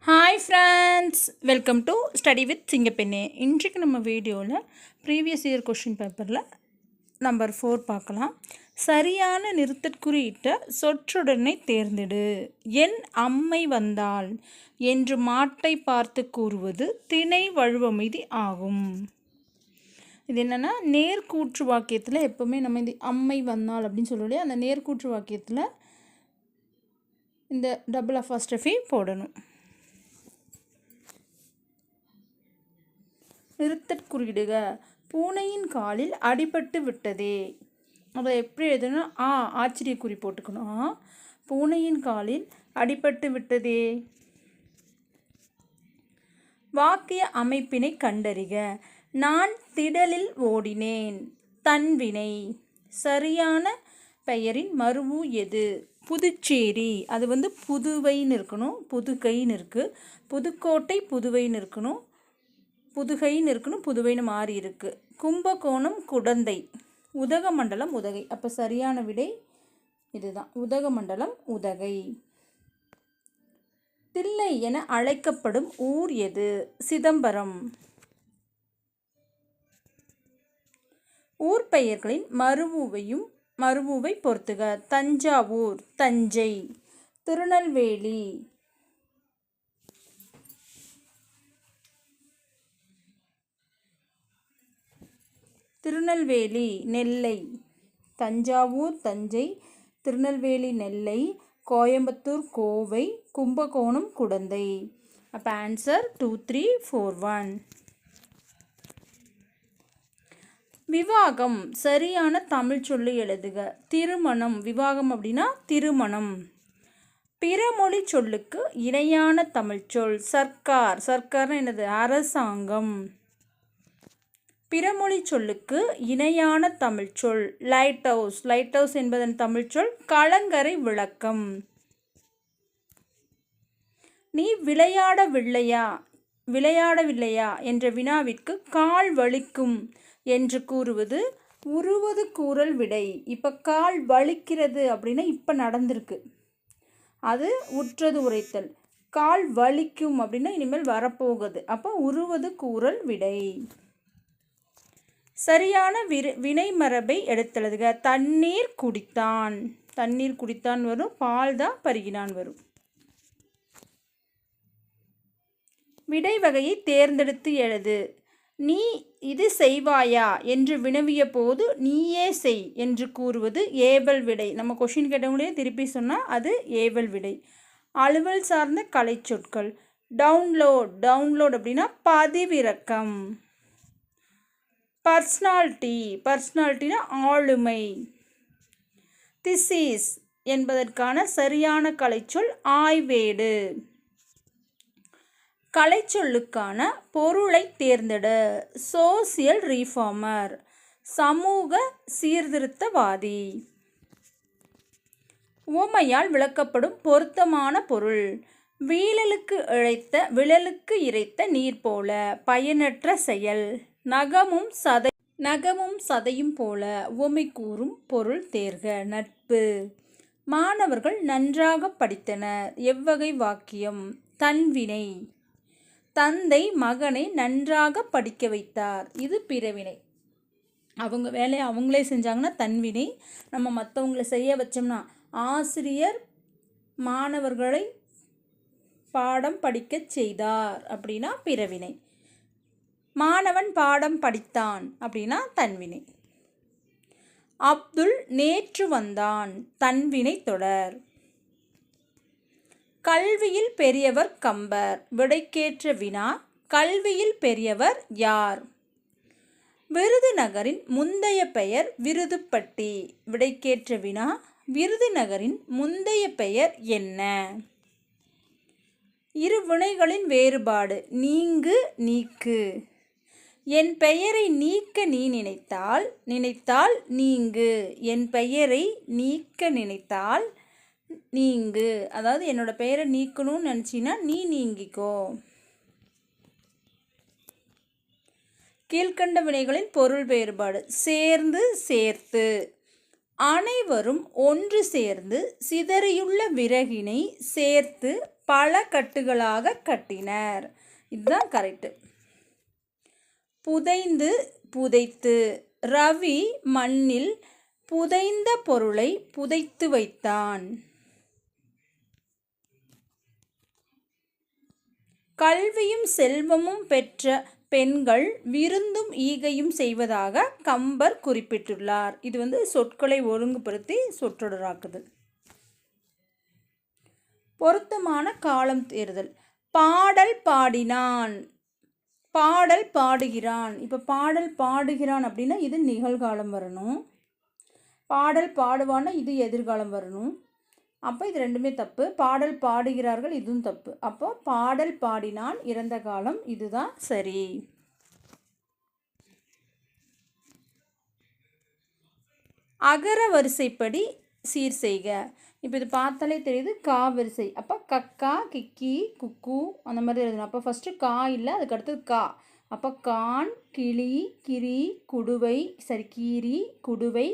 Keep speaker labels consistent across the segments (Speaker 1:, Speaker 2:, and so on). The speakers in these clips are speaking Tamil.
Speaker 1: Hi friends, welcome to study with Singappenne. இன்றைக்கு நம்ம வீடியோவில் ப்ரீவியஸ் இயர் கொஷின் பேப்பரில் நம்பர் 4 பார்க்கலாம். சரியான நிறுத்தற்குறியிட்ட சொற்றொடரை தேர்ந்தெடு. என் அம்மை வந்தாள் என்று மாட்டை பார்த்து கூறுவது திணை வழுவமைதி ஆகும். இது என்னென்னா, நேர்கூற்று வாக்கியத்தில் எப்போவுமே நம்ம இந்த அம்மை வந்தாள் அப்படின்னு சொல்லலையே, அந்த நேர்கூற்று வாக்கியத்தில் இந்த டபுள் அஃபாஸ்ட்ரஃபி போடணும். நிறுத்தற்குறியிடுக. பூனையின் காலில் அடிபட்டு விட்டதே. அதை எப்படி எழுதணும்? ஆச்சரியக்குறி போட்டுக்கணும். பூனையின் காலில் அடிபட்டு விட்டதே. வாக்கிய அமைப்பினை கண்டறிக. நான் திடலில் ஓடினேன். தன்வினை. சரியான பெயரின் மருவு எது? புதுச்சேரி. அது புதுவைன்னு இருக்கணும், புதுகைன்னு இருக்குது. புதுக்கோட்டை புதுவைன்னு இருக்கணும், புதுகைன்னு இருக்கணும், புதுவைன்னு மாறி இருக்கு. கும்பகோணம் குடந்தை. உதகமண்டலம் உதகை. அப்போ சரியான விடை இதுதான், உதகமண்டலம் உதகை. தில்லை என அழைக்கப்படும் ஊர் எது? சிதம்பரம். ஊர் பெயர்களின் மருவுவை பொறுத்துக. தஞ்சாவூர், தஞ்சை. திருநெல்வேலி. திருநெல்வேலி, நெல்லை. தஞ்சாவூர் தஞ்சை, திருநெல்வேலி நெல்லை, கோயம்புத்தூர் கோவை, கும்பகோணம் குடந்தை. அப்போ ஆன்சர் 2, 3, 4, 1. விவாகம். சரியான தமிழ் சொல்லி எழுதுக. திருமணம். விவாகம் அப்படின்னா திருமணம். பிறமொழி சொல்லுக்கு இணையான தமிழ் சொல். சர்க்கார். சர்க்கார்னு என்னது? அரசாங்கம். பிறமொழி சொல்லுக்கு இணையான தமிழ் சொல். Light house. லைட் ஹவுஸ் என்பதன் தமிழ் சொல் கலங்கரை விளக்கம். நீ விளையாடவில்லையா என்ற வினாவிற்கு கால் வலிக்கும் என்று கூறுவது உருவது கூறல் விடை. இப்போ கால் வலிக்கிறது அப்படின்னா இப்போ நடந்திருக்கு, அது உற்றது உரைத்தல். கால் வலிக்கும் அப்படின்னா இனிமேல் வரப்போகுது, அப்போ உருவது கூறல் விடை. சரியான வினை மரபை எடுத்தெழுதுக. தண்ணீர் குடித்தான். தண்ணீர் குடித்தான் வரும், பால் தான் பருகினான் வரும். விடை வகையை தேர்ந்தெடுத்து எழுது. நீ இது செய்வாயா என்று வினவிய போது நீயே செய் என்று கூறுவது ஏவல் விடை. நம்ம கொஷின் கேட்டவங்களே திருப்பி சொன்னால் அது ஏவல் விடை. அலுவல் சார்ந்த கலை சொற்கள். டவுன்லோட் அப்படின்னா பதிவிறக்கம். பர்சனாலிட்டினா ஆளுமை. திசிஸ் என்பதற்கான சரியான கலைச்சொல் ஆய்வேடு. கலைச்சொல்லுக்கான பொருளை தேர்ந்தெடு. சோசியல் ரீஃபார்மர், சமூக சீர்திருத்தவாதி. உவமையால் விளக்கப்படும் பொருத்தமான பொருள். விழலுக்கு இறைத்த நீர் போல. பயனற்ற செயல். நகமும் சதையும் போல. உவமை கூறும் பொருள் தேர்க. நட்பு. மாணவர்கள் நன்றாக படித்தனர். எவ்வகை வாக்கியம்? தன்வினை. தந்தை மகனை நன்றாக படிக்க வைத்தார். இது பிறவினை. அவங்க வேலையை அவங்களே செஞ்சாங்கன்னா தன்வினை. நம்ம மற்றவங்களை செய்ய வச்சோம்னா, ஆசிரியர் மாணவர்களை பாடம் படிக்க செய்தார் அப்படின்னா பிறவினை. மாணவன் பாடம் படித்தான் அப்படின்னா தன்வினை. அப்துல் நேற்று வந்தான். தன்வினை தொடர். கல்வியில் பெரியவர் கம்பர். விடைக்கேற்ற வினா. கல்வியில் பெரியவர் யார்? விருதுநகரின் முந்தைய பெயர் விருதுப்பட்டி. விடைக்கேற்ற வினா. விருதுநகரின் முந்தைய பெயர் என்ன? இரு வினைகளின் வேறுபாடு. நீங்கு, நீக்கு. என் பெயரை நீக்க நீ நினைத்தால் நீங்கு. என் பெயரை நீக்க நினைத்தால் நீங்கு. அதாவது என்னோட பெயரை நீக்கணும்னு நினச்சின்னா நீ நீங்கிக்கோ. கீழ்கண்ட வினைகளின் பொருள் வேறுபாடு. சேர்ந்து, சேர்த்து. அனைவரும் ஒன்று சேர்ந்து சிதறியுள்ள விறகினை சேர்த்து பல கட்டுகளாக கட்டினர். இதுதான் கரெக்டு. புதைந்து புதைத்து. ரவி மண்ணில் புதைந்த பொருளை புதைத்து வைத்தான். கல்வியும் செல்வமும் பெற்ற பெண்கள் விருந்தும் ஈகையும் செய்வதாக கம்பர் குறிப்பிட்டுள்ளார். இது சொற்களை ஒழுங்குபடுத்தி சொற்றொடராக்குது. பொருத்தமான காலம் தேர்தல். பாடல் பாடினான், பாடல் பாடுகிறான். இப்போ பாடல் பாடுகிறான் அப்படின்னா இது நிகழ்காலம் வரணும். பாடல் பாடுவான்னா இது எதிர்காலம் வரணும். அப்போ இது ரெண்டுமே தப்பு. பாடல் பாடுகிறார்கள் இதுவும் தப்பு. அப்போ பாடல் பாடினான் இறந்த காலம், இதுதான் சரி. அகர வரிசைப்படி சீர் செய்க. இப்போ இது பார்த்தாலே தெரியுது கா வரிசை. அப்போ கக்கா கிக்கி குக்கு அந்த மாதிரி எழுதணும். அப்போ ஃபஸ்ட்டு கா இல்லை, அதுக்கு அடுத்தது கா. அப்போ கான் கிளி கிரி குடுவை கீரி குடுவை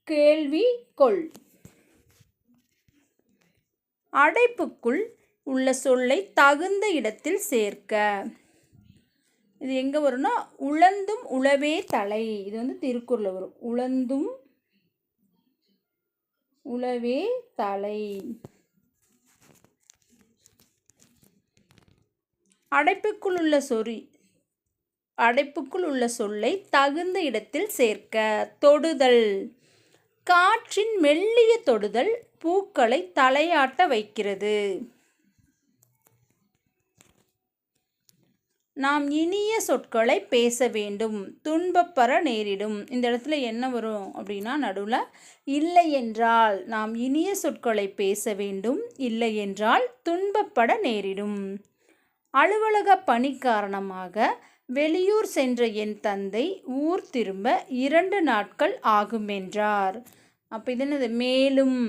Speaker 1: கேள்வி கொள். அடைப்புக்குள் உள்ள சொல்லை தகுந்த இடத்தில் சேர்க்க. இது எங்கே வரும்னா உழந்தும் உழவே தலை. இது திருக்குறளில் வரும். உழந்தும் உழவே தலை. அடைப்புக்குள் உள்ள சொல்லை தகுந்த இடத்தில் சேர்க்க. தொடுதல். காற்றின் மெல்லிய தொடுதல் பூக்களை தலையாட்ட வைக்கிறது. நாம் இனிய சொற்களை பேச வேண்டும், துன்பப்பட நேரிடும். இந்த இடத்துல என்ன வரும் அப்படின்னா நடுவில் இல்லை என்றால் நாம் இனிய சொற்களை பேச வேண்டும், இல்லை என்றால் துன்பப்பட நேரிடும். அலுவலக பணி காரணமாக வெளியூர் சென்ற என் தந்தை ஊர் திரும்ப 2 நாட்கள் ஆகும் என்றார். அப்போ இது என்னது? மேலும்.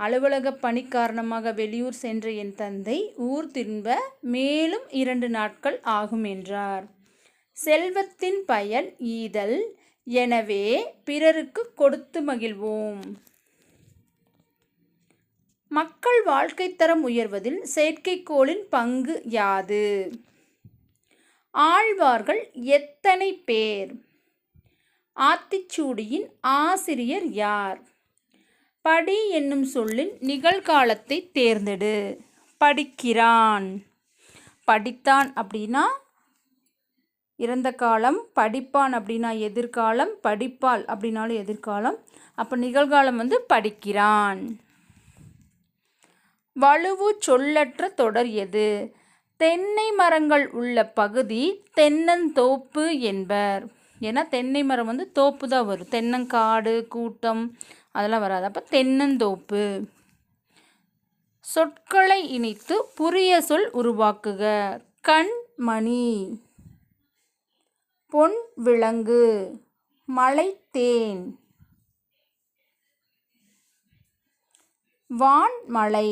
Speaker 1: அலுவலக பணி காரணமாக வெளியூர் சென்ற என் தந்தை ஊர் திரும்ப மேலும் 2 நாட்கள் ஆகும் என்றார். செல்வத்தின் பயன் ஈதல், எனவே பிறருக்கு கொடுத்து மகிழ்வோம். மக்கள் வாழ்க்கை தரம் உயர்வதில் செயற்கைக்கோளின் பங்கு யாது? ஆழ்வார்கள் எத்தனை பேர்? ஆத்திச்சூடியின் ஆசிரியர் யார்? படி என்னும் சொல்லின் நிகழ்காலத்தை தேர்ந்தெடு. படிக்கிறான். படித்தான் அப்படின்னா இறந்த காலம், படிப்பான் அப்படின்னா எதிர்காலம், படிப்பாள் அப்படின்னாலும் எதிர்காலம். அப்போ நிகழ்காலம் படிக்கிறான். வலுவு சொல்லற்ற தொடர் எது? தென்னை மரங்கள் உள்ள பகுதி தென்னந்தோப்பு என்பர். ஏன்னா தென்னை மரம் தோப்பு தான் வரும். தென்னங்காடு கூட்டம் அதெல்லாம் வராது. அப்போ தென்னந்தோப்பு. சொற்களை இணைத்து புரிய சொல் உருவாக்குக. கண் மணி, பொன் விலங்கு, மலை தேன், வான்மலை.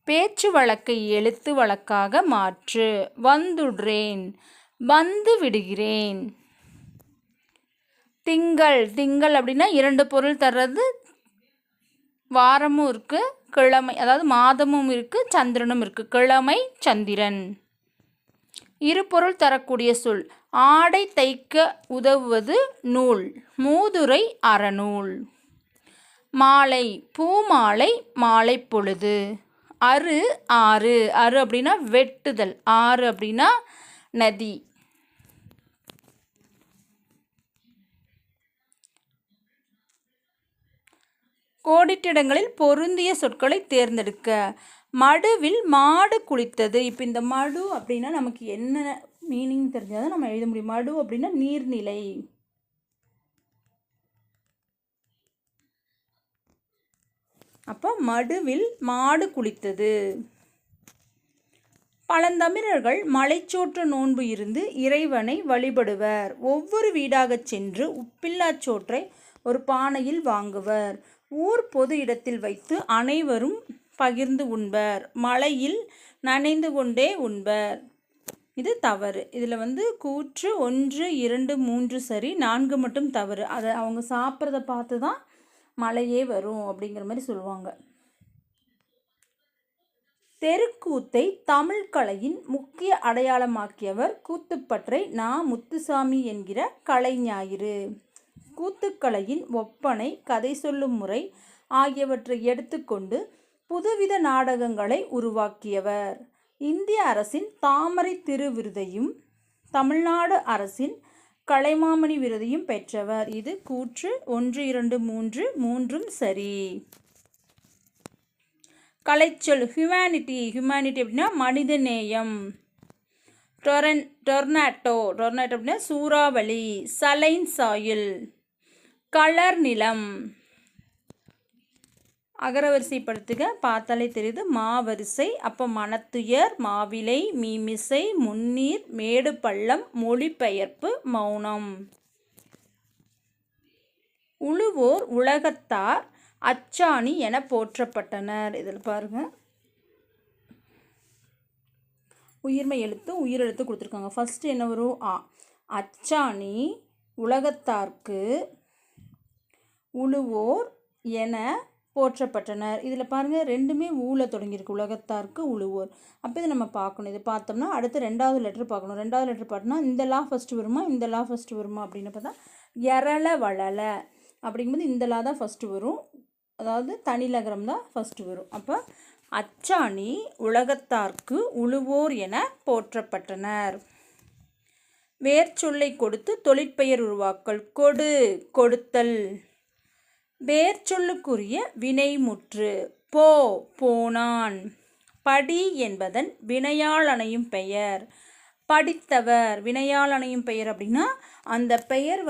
Speaker 1: பேச்சு வழக்கை எழுத்து வழக்காக மாற்று. வந்துடுறேன், வந்து விடுகிறேன். திங்கள். திங்கள் அப்படின்னா 2 பொருள் தர்றது. வாரமும் இருக்குது, கிழமை அதாவது மாதமும் இருக்குது, சந்திரனும் இருக்குது. கிழமை சந்திரன். 2 பொருள் தரக்கூடிய சொல். ஆடை தைக்க உதவுவது நூல், மூதுரை அறநூல். மாலை. பூமாலை, மாலை பொழுது. அரு ஆறு. அரு அப்படின்னா வெட்டுதல், ஆறு அப்படின்னா நதி. கோடிட்டிடங்களில் பொருந்திய சொற்களை தேர்ந்தெடுக்க. மடுவில் மாடு குளித்தது. இப்போ இந்த மடு அப்படின்னா நமக்கு என்ன மீனிங் தெரிஞ்சால் தான் நம்ம எழுத முடியும். மடு அப்படின்னா நீர்நிலை. அப்போ மடுவில் மாடு குளித்தது. பழந்தமிழர்கள் மலைச்சோற்று நோன்பு இருந்து இறைவனை வழிபடுவர். ஒவ்வொரு வீடாகச் சென்று உப்பில்லாச் சோற்றை ஒரு பானையில் வாங்குவர். ஊர் பொது இடத்தில் வைத்து அனைவரும் பகிர்ந்து உண்பர். மழையில் நனைந்து கொண்டே உண்பர். இது தவறு. இதில் கூற்று 1, 2, 3 சரி, 4 மட்டும் தவறு. அதை அவங்க சாப்பிட்றத பார்த்து தான் மழையே வரும் அப்படிங்கிற மாதிரி சொல்லுவாங்க. தெருக்கூத்தை தமிழ் கலையின் முக்கிய அடையாளமாக்கியவர் கூத்துப்பற்றை நா. முத்துசாமி என்கிற கலைஞாயிறு. கூத்துக்கலையின் ஒப்பனை, கதை சொல்லும் முறை ஆகியவற்றை எடுத்துக்கொண்டு புதுவித நாடகங்களை உருவாக்கியவர். இந்திய அரசின் தாமரை திரு விருதையும் தமிழ்நாடு அரசின் கலைமாமணி விருதையும் பெற்றவர். இது கூற்று 1, 2, 3 மூன்றும் சரி. கலைச்சொல் ஹியூமனிட்டி. ஹியூமனிட்டி அப்படின்னா மனிதநேயம். டொர்னாட்டோ அப்படின்னா சூறாவளி. Saline soil. கலர் நிலம். அகரவரிசைப்படுத்துக. பார்த்தாலே தெரியுது. மாவரிசை. அப்போ மனத்துயர், மாவிலை, மீமிசை, முன்னீர், மேடு பள்ளம், மொழிபெயர்ப்பு, மௌனம். உழுவோர் உலகத்தார் அச்சாணி என போற்றப்பட்டனர். இதில் பாருங்க, உயிர்மை எழுத்து உயிரெழுத்து கொடுத்துருக்காங்க. ஃபஸ்ட்டு என்ன வரும்? ஆ. அச்சாணி உலகத்தார்க்கு உழுவோர் என போற்றப்பட்டனர். இதில் பாருங்கள், ரெண்டுமே ஊல தொடங்கியிருக்கு. உலகத்தார்க்கு உழுவோர். அப்போ இதை நம்ம பார்க்கணும். இதை பார்த்தோம்னா அடுத்து ரெண்டாவது லெட்டர் பார்க்கணும். ரெண்டாவது லெட்டர் பார்த்தோம்னா இந்த லா ஃபஸ்ட்டு வருமா, இந்த லா ஃபஸ்ட்டு வருமா அப்படின்னு பார்த்தா எரள வளல அப்படிங்கும்போது இந்த லா தான் ஃபஸ்ட்டு வரும். அதாவது தனிலகரம் தான் ஃபஸ்ட்டு வரும். அப்போ அச்சாணி உலகத்தார்க்கு உழுவோர் என போற்றப்பட்டனர். வேர்ச்சொல்லை கொடுத்து தொழிற்பெயர் உருவாக்கல். கொடு, கொடுத்தல். வேர்ச்சொல்லுக்குரிய வினைமுற்று. போ, போனான். படி என்பதன் வினையால் அணையும் பெயர். படித்தவர். வினையால் அணையும் பெயர் அப்படின்னா அந்த பெயர்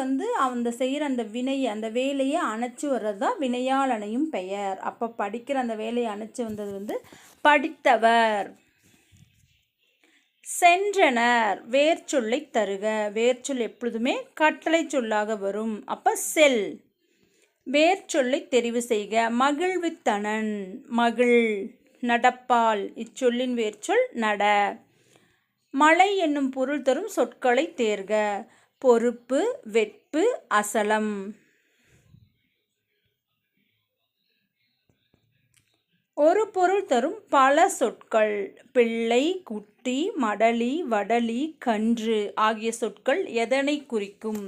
Speaker 1: அந்த செய்கிற அந்த வினையை, அந்த வேலையை அணைச்சி வர்றது தான் வினையால் அணையும் பெயர். அப்போ படிக்கிற அந்த வேலையை அணைச்சி வந்தது படித்தவர். சென்றனர். வேர்ச்சொல்லை தருக. வேர்ச்சொல் எப்பொழுதுமே கட்டளை சொல்லாக வரும். அப்போ செல். வேர்ச்சொல்லை தெரிவு செய்க. மகிழ்வித்தனன். மகிழ். நடப்பால். இச்சொல்லின் வேர்ச்சொல் நட. மழை என்னும் பொருள் தரும் சொற்களை தேர்க. பொறுப்பு, வெட்பு, அசலம். ஒரு பொருள் தரும் பல சொற்கள். பிள்ளை, குட்டி, மடலி, வடலி, கன்று ஆகிய சொற்கள் எதனை குறிக்கும்?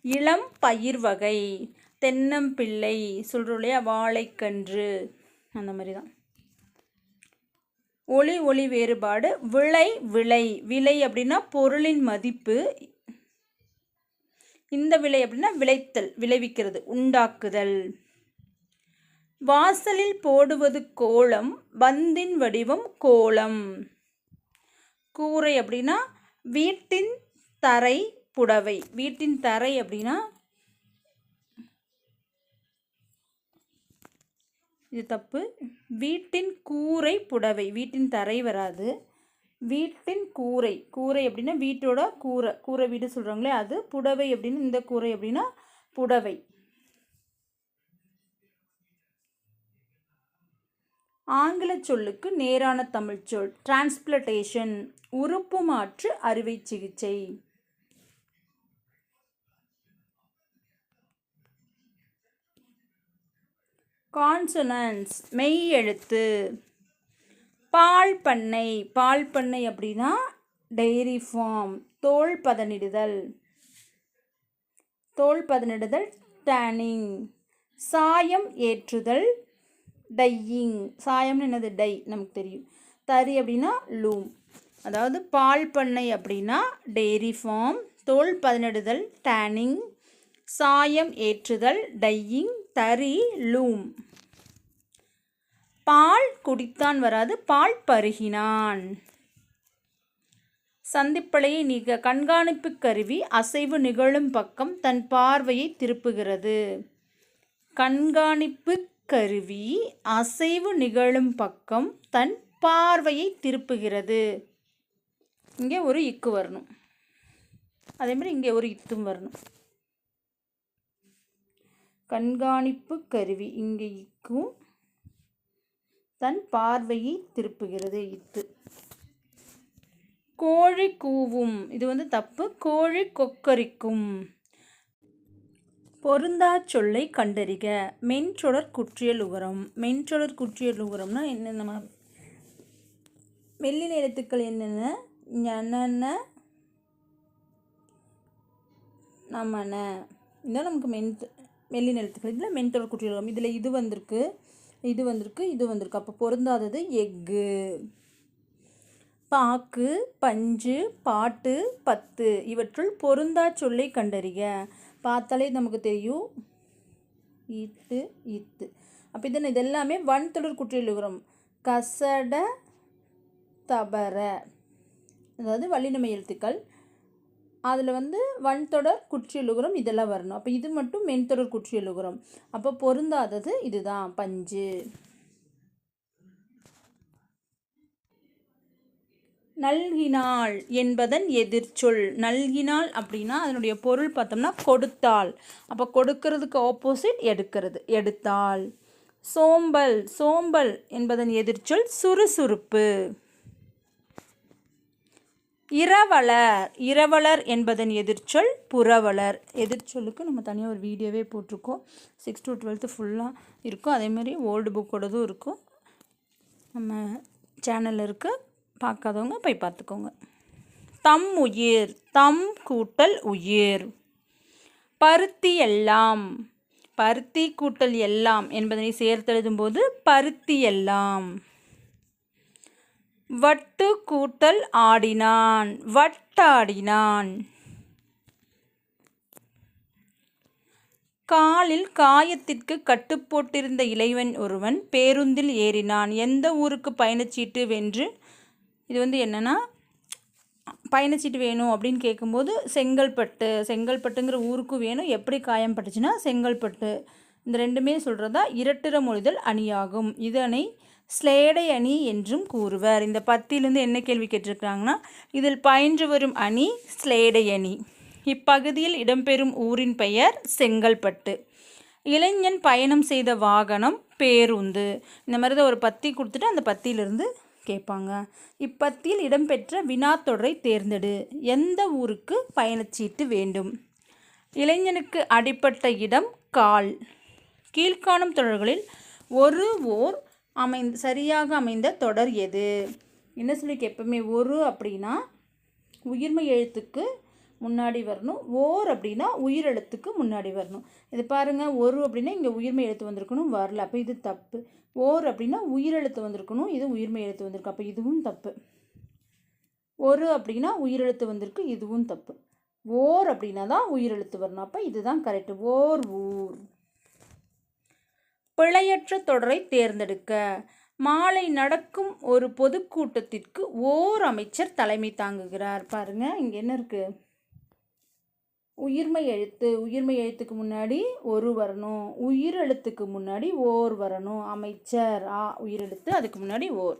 Speaker 1: இளம் பயிர் வகை. தென்னம்பிள்ளை சொல்கிறோம் இல்லையா, வாழைக்கன்று, அந்த மாதிரி தான். ஒளி ஒளி வேறுபாடு. விளை, விலை. விலை அப்படின்னா பொருளின் மதிப்பு. இந்த விலை அப்படின்னா விளைத்தல், விளைவிக்கிறது, உண்டாக்குதல். வாசலில் போடுவது கோலம். பந்தின் வடிவம் கோலம். கூரை அப்படின்னா வீட்டின் தரை, புடவை. வீட்டின் தரை அப்படின்னா இது தப்பு. வீட்டின் கூரை புடவை. வீட்டின் தரை வராது. வீட்டின் கூரை. கூரை அப்படின்னா வீட்டோட கூரை, கூரை வீடு சொல்கிறாங்களே அது. புடவை அப்படின்னு இந்த கூரை அப்படின்னா புடவை. ஆங்கில சொல்லுக்கு நேரான தமிழ் சொல் டிரான்ஸ்பிளேஷன். உறுப்பு மாற்று அறுவை சிகிச்சை. கான்சனன்ஸ் மெய் எழுத்து. பால் பண்ணை. பால் பண்ணை அப்படின்னா டெய்ரி ஃபார்ம். தோல் பதனிடுதல். தோல் பதனிடுதல் டேனிங். சாயம் ஏற்றுதல் டையிங். சாயம்னு என்னது? டை, நமக்கு தெரியும். தறி அப்படின்னா லூம். அதாவது பால் பண்ணை அப்படின்னா டெய்ரி ஃபார்ம், தோல் பதனிடுதல் டேனிங், சாயம் ஏற்றுதல் டையிங், தறி லூம். பால் குடித்தான் வராது, பால் பருகினான். சந்திப்பலையை நீக்க. கண்காணிப்பு கருவி அசைவு நிகழும் பக்கம் தன் பார்வையை திருப்புகிறது. கண்காணிப்பு கருவி அசைவு நிகழும் பக்கம் தன் பார்வையை திருப்புகிறது. இங்கே ஒரு இக்கு வரணும். அதே மாதிரி இங்கே ஒரு இத்தும் வரணும். கண்காணிப்பு கருவி இங்கே இக்கும், தன் பார்வையை திருப்புகிறது இத்து. கோழி கூவும். இது தப்பு. கோழி கொக்கரிக்கும். பொருந்தா சொல்லை கண்டறிக. மென்சொடர் குற்றியல் உகரம். மென்சொடர் குற்றியல் உகரம்னா என்ன? நம்ம மெல்லின எழுத்துக்கள் என்னென்ன? ஞனன, நமன. இதுதான் நமக்கு மெல்லின எழுத்துக்கள். இதில் மென்தொடர் குற்றியலுகரம். இதில் இது வந்திருக்கு, இது வந்திருக்கு, இது வந்திருக்கு. அப்போ பொருந்தாதது எஃகு. பாக்கு, பஞ்சு, பாட்டு, பத்து இவற்றுள் பொருந்தா சொல்லை கண்டறிக. பார்த்தாலே நமக்கு தெரியும், ஈட்டு, ஈத்து. அப்போ இது எல்லாமே வன்தொடர் குற்றியலுகரம். கசட, தபர, அதாவது வல்லினமை எழுத்துக்கள். அதில் வன்தொடர் குற்றியலுகரம் இதெல்லாம் வரணும். அப்போ இது மட்டும் மென்தொடர் குற்றியலுகரம். அப்போ பொருந்தாதது இதுதான், பஞ்சு. நல்கினாள் என்பதன் எதிர்ச்சொல். நல்கினாள் அப்படின்னா அதனுடைய பொருள் பார்த்தோம்னா கொடுத்தாள். அப்போ கொடுக்கறதுக்கு ஆப்போசிட் எடுக்கிறது, எடுத்தாள். சோம்பல், சோம்பல் என்பதன் எதிர்ச்சொல் சுறுசுறுப்பு. இரவலர், இரவலர் என்பதன் எதிர்ச்சொல் புரவலர். எதிர்ச்சொல்லுக்கு நம்ம தனியாக ஒரு வீடியோவே போட்டிருக்கோம். 6th to 12th ஃபுல்லாக இருக்கும். அதேமாதிரி ஓல்டு புக்கோடதும் இருக்கும், நம்ம சேனலில் இருக்குது. பார்க்காதவங்க போய் பார்த்துக்கோங்க. தம் உயிர், தம் கூட்டல் உயிர். பருத்தி எல்லாம், பருத்தி கூட்டல் எல்லாம் என்பதனை சேர்த்தெழுதும்போது பருத்தி எல்லாம். வட்டு கூட்டல் ஆடினான், வட்டாடினான். காலில் காயத்திற்கு கட்டுப்போட்டிருந்த இளைவன் ஒருவன் பேருந்தில் ஏறினான். எந்த ஊருக்கு பயணச்சீட்டு வென்று, இது என்னென்னா பயணச்சீட்டு வேணும் அப்படின்னு கேட்கும்போது செங்கல்பட்டு, செங்கல்பட்டுங்கிற ஊருக்கு வேணும். எப்படி காயம் பட்டுச்சுன்னா செங்கல்பட்டு. இந்த ரெண்டுமே சொல்கிறதா இரட்டிற மொழிதல் அணியாகும். இதனை ஸ்லேடை அணி என்றும் கூறுவர். இந்த பத்தியிலேருந்து என்ன கேள்வி கேட்டிருக்கிறாங்கன்னா, இதில் பயின்று வரும் அணி ஸ்லேடை அணி. இப்பகுதியில் இடம்பெறும் ஊரின் பெயர் செங்கல்பட்டு. இளைஞன் பயணம் செய்த வாகனம் பேருந்து. இந்த மாதிரி தான் ஒரு பத்தி கொடுத்துட்டு அந்த பத்தியிலிருந்து கேட்பாங்க. இப்பத்தியில் இடம்பெற்ற வினாத்தொடரை தேர்ந்தெடு. எந்த ஊருக்கு பயணச்சீட்டு வேண்டும்? இளைஞனுக்கு அடிப்பட்ட இடம் கால். கீழ்காணும் தொடர்களில் ஒரு ஓர் சரியாக அமைந்த தொடர் எது? என்ன சொல்லி எப்பவுமே ஒரு அப்படின்னா உயிர்மை எழுத்துக்கு முன்னாடி வரணும், ஓர் அப்படின்னா உயிரெழுத்துக்கு முன்னாடி வரணும். இது பாருங்கள், ஒரு அப்படின்னா இங்கே உயிர்மை எழுத்து வந்திருக்கணும், வரல. அப்போ இது தப்பு. ஓர் அப்படின்னா உயிரெழுத்து வந்திருக்கணும், இது உயிர்மை எழுத்து வந்திருக்கு. அப்போ இதுவும் தப்பு. ஒரு அப்படின்னா உயிரெழுத்து வந்திருக்கு, இதுவும் தப்பு. ஓர் அப்படின்னா தான் உயிரெழுத்து வரணும். அப்போ இதுதான் கரெக்டு. ஓர் ஊர். பிழையற்ற தொடரை தேர்ந்தெடுக்க. மாலை நடக்கும் ஒரு பொதுக்கூட்டத்திற்கு ஓர் அமைச்சர் தலைமை தாங்குகிறார். பாருங்க, இங்கே என்ன இருக்கு? உயிர்மை எழுத்து, உயிர்மை எழுத்துக்கு முன்னாடி ஒரு வரணும், உயிரெழுத்துக்கு முன்னாடி ஓர் வரணும். அமைச்சர் உயிரெழுத்து, அதுக்கு முன்னாடி ஓர்.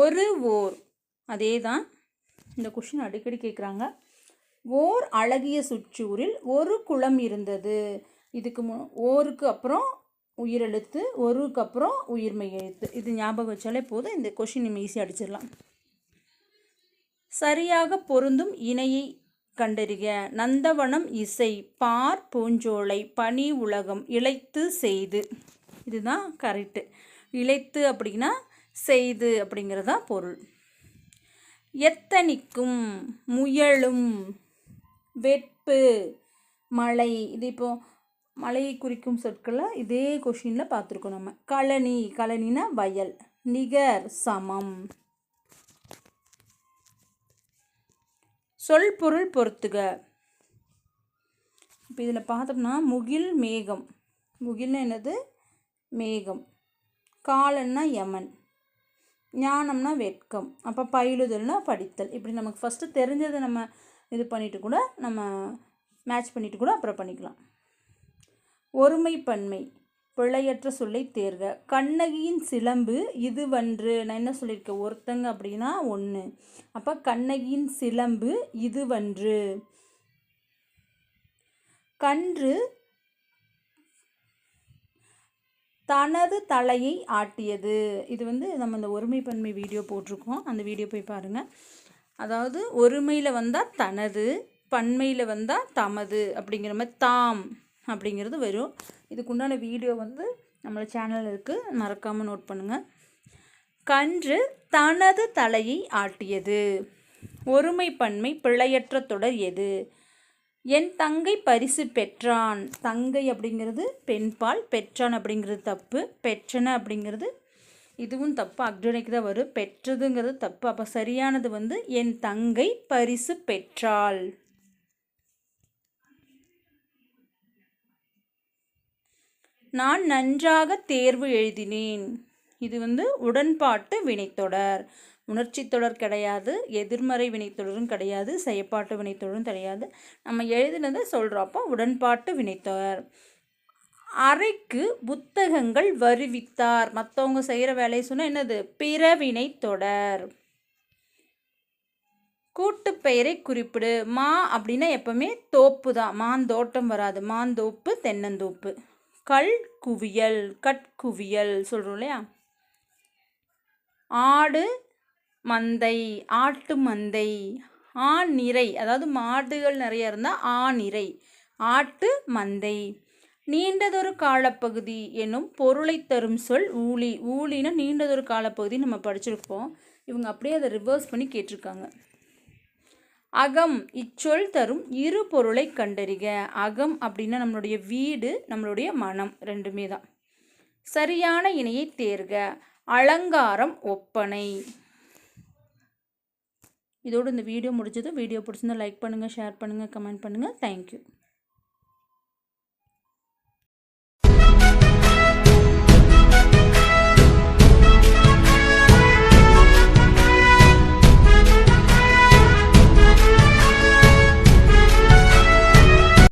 Speaker 1: ஒரு ஓர், அதே தான் இந்த கொஷின் அடிக்கடி கேட்குறாங்க. ஓர் அழகிய சுற்றூரில் ஒரு குளம் இருந்தது. இதுக்கு ஓருக்கு அப்புறம் உயிரெழுத்து, ஒருக்கு அப்புறம் உயிர்மை எழுத்து. இது ஞாபகம் வச்சாலே போதும், இந்த கொஷின் நம்ம ஈஸியாக அடிச்சிடலாம். சரியாக பொருந்தும் இணையை கண்டறிக. நந்தவனம் இசை, பார் பூஞ்சோலை, பனி உலகம், இழைத்து செய்து. இதுதான் கரெக்டு. இழைத்து அப்படின்னா செய்து அப்படிங்கிறதா பொருள். எத்தனிக்கும், முயலும், வெப்பு, மழை. இது இப்போது மழையை குறிக்கும் சொற்களை இதே கொஷினில் பார்த்துருக்கோம் நம்ம. கழனி, கழனினா வயல். நிகர், சமம். சொல் பொருள் பொறுத்துக. இப்போ இதில் பார்த்தோம்னா முகில், மேகம். முகில்னா என்னது? மேகம். காலன்னா யமன். ஞானம்னா வெட்கம். அப்போ பயிலுதல்னா படித்தல். இப்படி நமக்கு ஃபஸ்ட்டு தெரிஞ்சதை நம்ம இது பண்ணிவிட்டு கூட நம்ம மேட்ச் பண்ணிவிட்டு கூட அப்புறம் பண்ணிக்கலாம். ஒருமை பன்மை. பிழையற்ற சொல்லை தேர்க. கண்ணகியின் சிலம்பு இதுவன்று. நான் என்ன சொல்லியிருக்கேன்? ஒருத்தங்க அப்படின்னா ஒன்று. அப்போ கண்ணகியின் சிலம்பு இதுவன்று. கன்று தனது தலையை ஆட்டியது. இது நம்ம இந்த ஒருமைப்பன்மை வீடியோ போட்டிருக்கோம், அந்த வீடியோ போய் பாருங்கள். அதாவது ஒருமையில் வந்தால் தனது, பன்மையில் வந்தால் தமது அப்படிங்கிற மாதிரி தாம் அப்படிங்கிறது வரும். இதுக்குண்டான வீடியோ நம்மளோட சேனலில் இருக்குது, மறக்காமல் நோட் பண்ணுங்கள். கன்று தனது தலையை ஆட்டியது. ஒருமைப்பன்மை பிழையற்ற தொடர் எது? என் தங்கை பரிசு பெற்றான். தங்கை அப்படிங்கிறது பெண்பால், பெற்றான் அப்படிங்கிறது தப்பு, பெற்றன அப்படிங்கிறது இதுவும் தப்பு, அக்டோனைக்கு தான் வரும். பெற்றதுங்கிறது தப்பு. அப்போ சரியானது வந்து என் தங்கை பரிசு பெற்றாள். நான் நன்றாக தேர்வு எழுதினேன். இது வந்து உடன்பாட்டு வினைத்தொடர். உணர்ச்சி தொடர் கிடையாது, எதிர்மறை வினைத்தொடரும் கிடையாது, செயற்பாட்டு வினைத்தொடரும் கிடையாது. நம்ம எழுதினதை சொல்கிறோம். அப்போ உடன்பாட்டு வினைத்தொடர். அறைக்கு புத்தகங்கள் வருவித்தார். மற்றவங்க செய்கிற வேலையை சொன்னால் என்னது? பிறவினை தொடர். கூட்டு பெயரை குறிப்பிடு. மா அப்படின்னா எப்பவுமே தோப்பு தான், மாந்தோட்டம் வராது. மாந்தோப்பு, தென்னந்தோப்பு. கல் குவியல், கட்குவியல் சொல்கிறோம் இல்லையா? ஆடு மந்தை, ஆட்டு மந்தை. ஆநிறை, அதாவது மாடுகள் நிறைய இருந்தால் ஆநிறை. ஆட்டு மந்தை. நீண்டதொரு காலப்பகுதி எனும் பொருளை தரும் சொல் ஊழி. ஊழினா நீண்டதொரு காலப்பகுதி நம்ம படிச்சிருப்போம். இவங்க அப்படியே அதை ரிவர்ஸ் பண்ணி கேட்டிருக்காங்க. அகம் இச்சொல் தரும் இரு பொருளை கண்டறிக. அகம் அப்படின்னா நம்மளுடைய வீடு, நம்மளுடைய மனம் ரெண்டுமே தான். சரியான இணையை தேர்க. அலங்காரம், ஒப்பனை. இதோடு இந்த வீடியோ முடிஞ்சது. வீடியோ பிடிச்சிருந்தா லைக் பண்ணுங்கள், ஷேர் பண்ணுங்கள், கமெண்ட் பண்ணுங்கள். தேங்க்யூ.